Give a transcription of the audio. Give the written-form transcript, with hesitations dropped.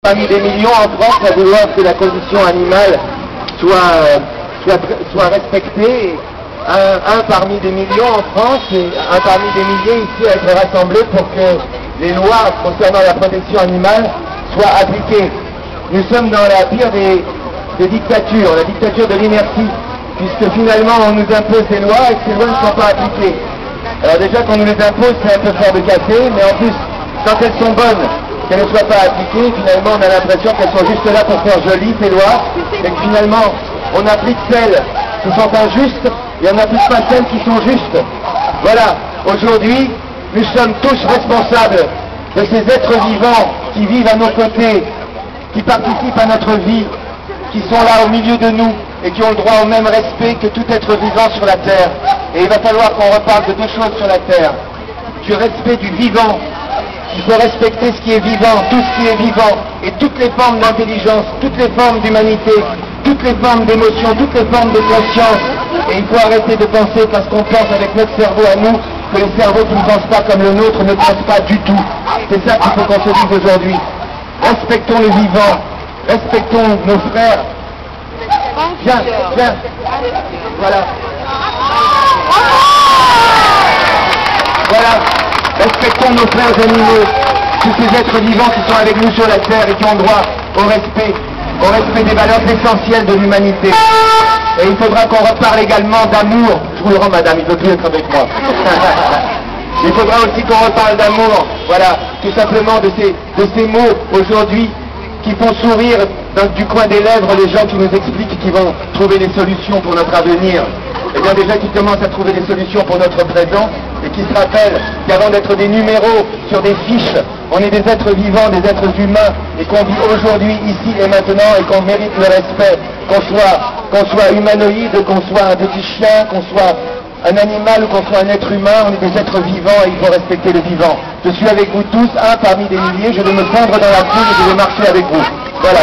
Parmi des millions en France à vouloir que la condition animale soit respectée. Un parmi des millions en France et un parmi des milliers ici à être rassemblés pour que les lois concernant la protection animale soient appliquées. Nous sommes dans la pire des dictatures, la dictature de l'inertie, puisque finalement on nous impose des lois et que ces lois ne sont pas appliquées. Alors déjà qu'on nous les impose, c'est un peu fort de café, mais en plus, quand elles sont bonnes, qu'elles ne soient pas appliquées, finalement on a l'impression qu'elles sont juste là pour faire joli ces lois, et que finalement on applique celles qui sont injustes, et on n'applique pas celles qui sont justes. Voilà, aujourd'hui, nous sommes tous responsables de ces êtres vivants qui vivent à nos côtés, qui participent à notre vie, qui sont là au milieu de nous, et qui ont le droit au même respect que tout être vivant sur la Terre. Et il va falloir qu'on reparle de deux choses sur la Terre. Du respect du vivant. Il faut respecter ce qui est vivant, tout ce qui est vivant, et toutes les formes d'intelligence, toutes les formes d'humanité, toutes les formes d'émotion, toutes les formes de conscience. Et il faut arrêter de penser parce qu'on pense avec notre cerveau à nous, que les cerveaux qui ne pensent pas comme le nôtre ne pensent pas du tout. C'est ça qu'il faut qu'on se dise aujourd'hui. Respectons le vivant, respectons nos frères. Viens, viens. Voilà. Voilà. Respectons nos frères animaux, tous ces êtres vivants qui sont avec nous sur la terre et qui ont droit au respect des valeurs essentielles de l'humanité. Et il faudra qu'on reparle également d'amour. Je vous le rends, madame, il ne veut plus être avec moi. Il faudra aussi qu'on reparle d'amour. Voilà, tout simplement de ces mots aujourd'hui qui font sourire du coin des lèvres les gens qui nous expliquent qu'ils vont trouver des solutions pour notre avenir. Eh bien déjà qui commencent à trouver des solutions pour notre présent et qui se rappellent qu'avant d'être des numéros sur des fiches, on est des êtres vivants, des êtres humains et qu'on vit aujourd'hui, ici et maintenant et qu'on mérite le respect, qu'on soit humanoïde, qu'on soit un petit chien, qu'on soit un animal ou qu'on soit un être humain, on est des êtres vivants et il faut respecter le vivant. Je suis avec vous tous, un parmi des milliers, je vais me fondre dans la foule et je vais marcher avec vous. Voilà.